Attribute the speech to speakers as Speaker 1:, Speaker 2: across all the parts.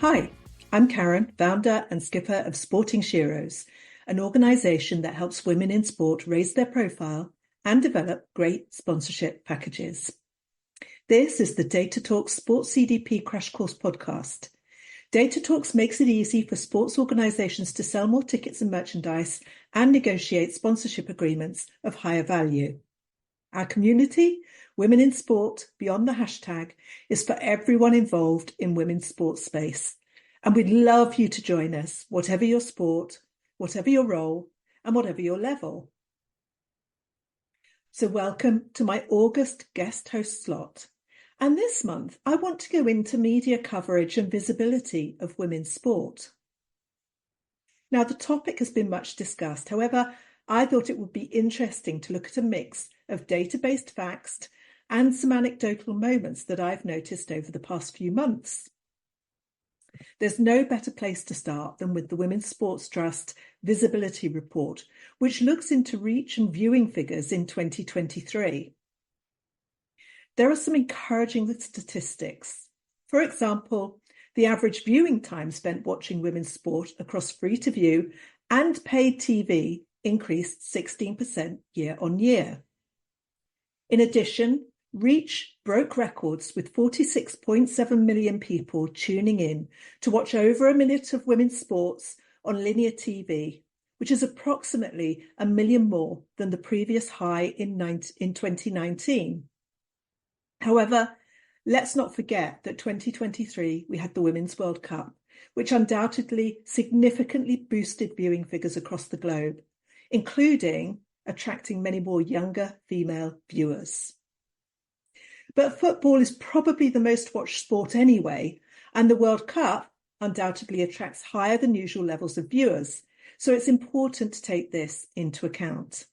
Speaker 1: Hi, I'm Karen, founder and skipper of Sporting Sheroes, an organisation that helps women in sport raise their profile and develop great sponsorship packages. This is the Data Talks Sports CDP Crash Course podcast. Data Talks makes it easy for sports organisations to sell more tickets and merchandise and negotiate sponsorship agreements of higher value. Our community, Women in Sport, beyond the hashtag, is for everyone involved in women's sports space. And we'd love you to join us, whatever your sport, whatever your role, and whatever your level. So welcome to my August guest host slot. And this month, I want to go into media coverage and visibility of women's sport. Now, the topic has been much discussed. However, I thought it would be interesting to look at a mix of data-based facts and some anecdotal moments that I've noticed over the past few months. There's no better place to start than with the Women's Sports Trust Visibility Report, which looks into reach and viewing figures in 2023. There are some encouraging statistics. For example, the average viewing time spent watching women's sport across free-to-view and paid TV increased 16% year on year. In addition, reach broke records with 46.7 million people tuning in to watch over a minute of women's sports on linear TV, which is approximately 1 million more than the previous high in 2019. However, let's not forget that 2023 we had the Women's World Cup, which undoubtedly significantly boosted viewing figures across the globe, including attracting many more younger female viewers. But football is probably the most watched sport anyway, and the World Cup undoubtedly attracts higher than usual levels of viewers, so it's important to take this into account.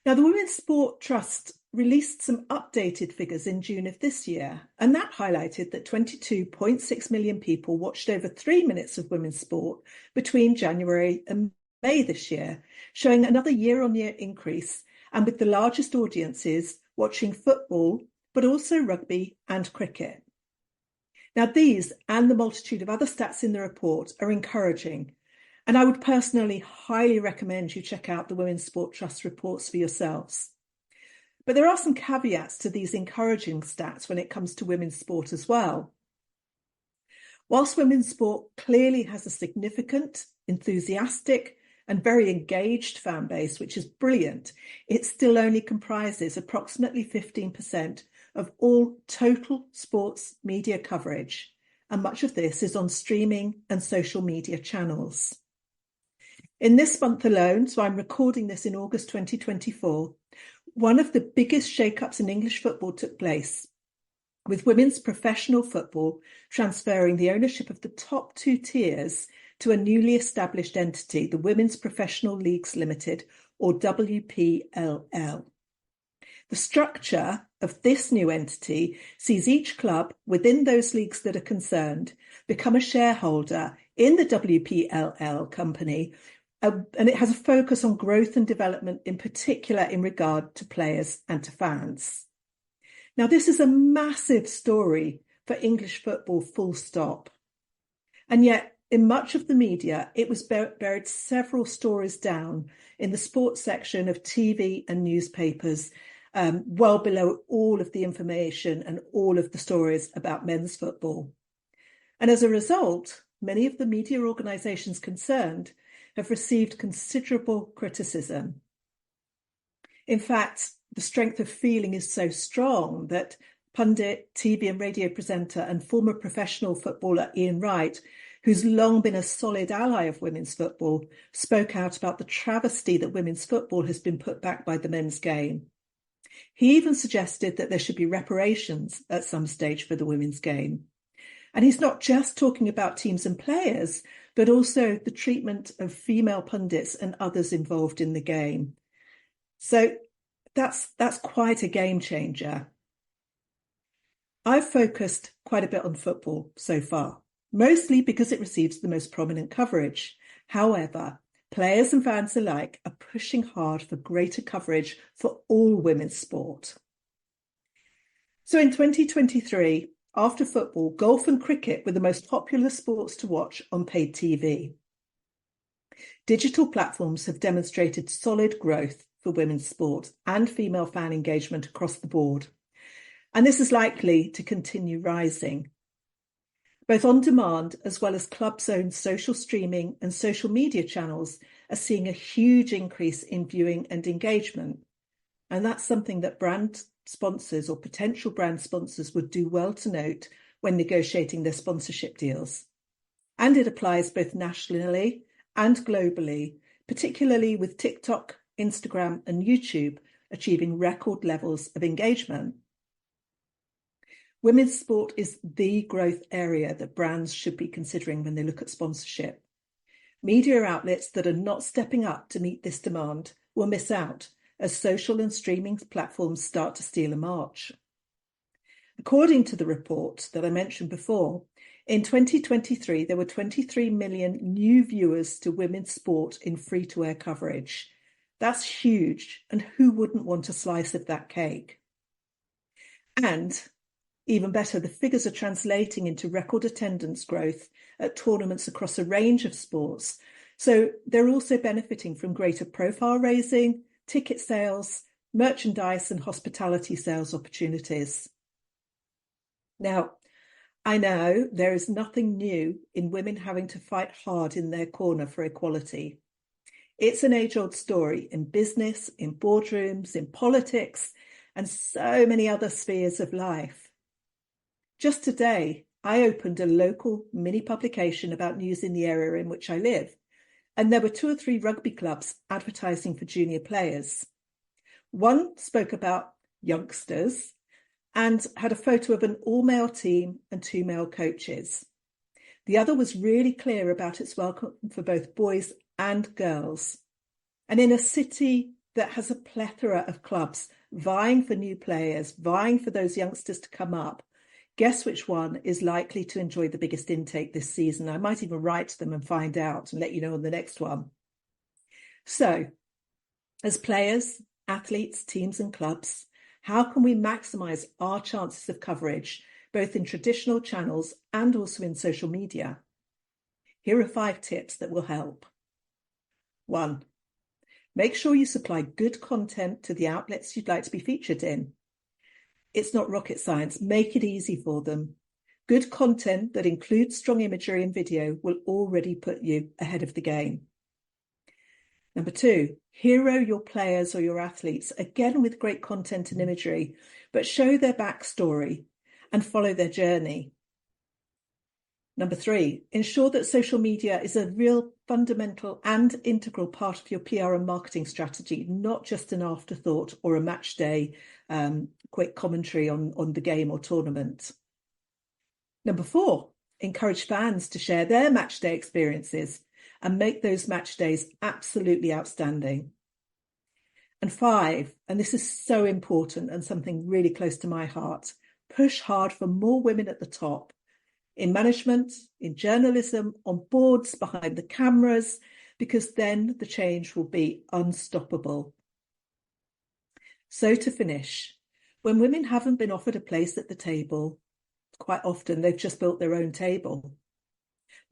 Speaker 1: Now, the Women's Sport Trust released some updated figures in June of this year, and that highlighted that 22.6 million people watched over 3 minutes of women's sport between January and May this year, showing another year-on-year increase, and with the largest audiences watching football, but also rugby and cricket. Now, these and the multitude of other stats in the report are encouraging, and I would personally highly recommend you check out the Women's Sport Trust reports for yourselves. But there are some caveats to these encouraging stats when it comes to women's sport as well. Whilst women's sport clearly has a significant, enthusiastic, and very engaged fan base, which is brilliant, it still only comprises approximately 15% of all total sports media coverage, and much of this is on streaming and social media channels. In this month alone, so I'm recording this in August 2024, one of the biggest shake-ups in English football took place, with women's professional football transferring the ownership of the top 2 tiers to a newly established entity, the Women's Professional Leagues Limited, or WPLL. The structure of this new entity sees each club within those leagues that are concerned become a shareholder in the WPLL company, and it has a focus on growth and development, in particular in regard to players and to fans. Now, this is a massive story for English football, full stop. And yet, in much of the media, it was buried several stories down in the sports section of TV and newspapers, well below all of the information and all of the stories about men's football. And as a result, many of the media organisations concerned have received considerable criticism. In fact, the strength of feeling is so strong that pundit, TV and radio presenter and former professional footballer Ian Wright, who's long been a solid ally of women's football, spoke out about the travesty that women's football has been put back by the men's game. He even suggested that there should be reparations at some stage for the women's game. And he's not just talking about teams and players, but also the treatment of female pundits and others involved in the game. So that's quite a game changer. I've focused quite a bit on football so far, mostly because it receives the most prominent coverage. However, players and fans alike are pushing hard for greater coverage for all women's sport. So in 2023, After football, golf and cricket were the most popular sports to watch on paid TV. Digital platforms have demonstrated solid growth for women's sport and female fan engagement across the board. And this is likely to continue rising. Both on demand as well as clubs' own social streaming and social media channels are seeing a huge increase in viewing and engagement. And that's something that brand sponsors or potential brand sponsors would do well to note when negotiating their sponsorship deals. And it applies both nationally and globally, particularly with TikTok, Instagram, and YouTube achieving record levels of engagement. Women's sport is the growth area that brands should be considering when they look at sponsorship. Media outlets that are not stepping up to meet this demand will miss out as social and streaming platforms start to steal a march. According to the report that I mentioned before, in 2023, there were 23 million new viewers to women's sport in free-to-air coverage. That's huge, and who wouldn't want a slice of that cake? And even better, the figures are translating into record attendance growth at tournaments across a range of sports. So they're also benefiting from greater profile raising, ticket sales, merchandise, and hospitality sales opportunities. Now, I know there is nothing new in women having to fight hard in their corner for equality. It's an age-old story in business, in boardrooms, in politics, and so many other spheres of life. Just today, I opened a local mini publication about news in the area in which I live, and there were 2 or 3 rugby clubs advertising for junior players. One spoke about youngsters and had a photo of an all-male team and 2 male coaches. The other was really clear about its welcome for both boys and girls. And in a city that has a plethora of clubs vying for new players, vying for those youngsters to come up, guess which one is likely to enjoy the biggest intake this season? I might even write to them and find out and let you know on the next one. So, as players, athletes, teams and clubs, how can we maximise our chances of coverage, both in traditional channels and also in social media? Here are 5 tips that will help. 1. Make sure you supply good content to the outlets you'd like to be featured in. It's not rocket science. Make it easy for them. Good content that includes strong imagery and video will already put you ahead of the game. Number 2, hero your players or your athletes, again with great content and imagery, but show their backstory and follow their journey. Number 3, ensure that social media is a real fundamental and integral part of your PR and marketing strategy, not just an afterthought or a match day quick commentary on the game or tournament. Number 4, encourage fans to share their match day experiences and make those match days absolutely outstanding. And 5, and this is so important and something really close to my heart, push hard for more women at the top, in management, in journalism, on boards, behind the cameras, because then the change will be unstoppable. So to finish, when women haven't been offered a place at the table, quite often they've just built their own table.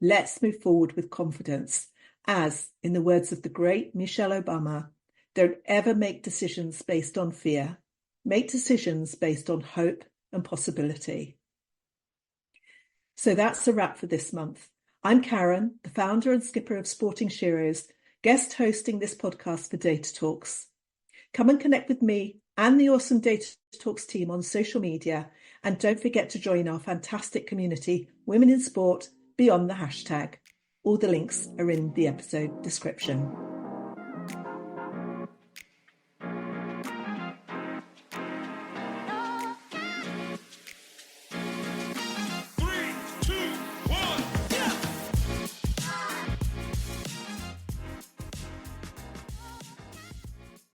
Speaker 1: Let's move forward with confidence, as, in the words of the great Michelle Obama, don't ever make decisions based on fear. Make decisions based on hope and possibility. So that's a wrap for this month. I'm Karen, the founder and skipper of Sporting Sheroes, guest hosting this podcast for Data Talks. Come and connect with me and the awesome Data Talks team on social media, and don't forget to join our fantastic community, Women in Sport, beyond the hashtag. All the links are in the episode description.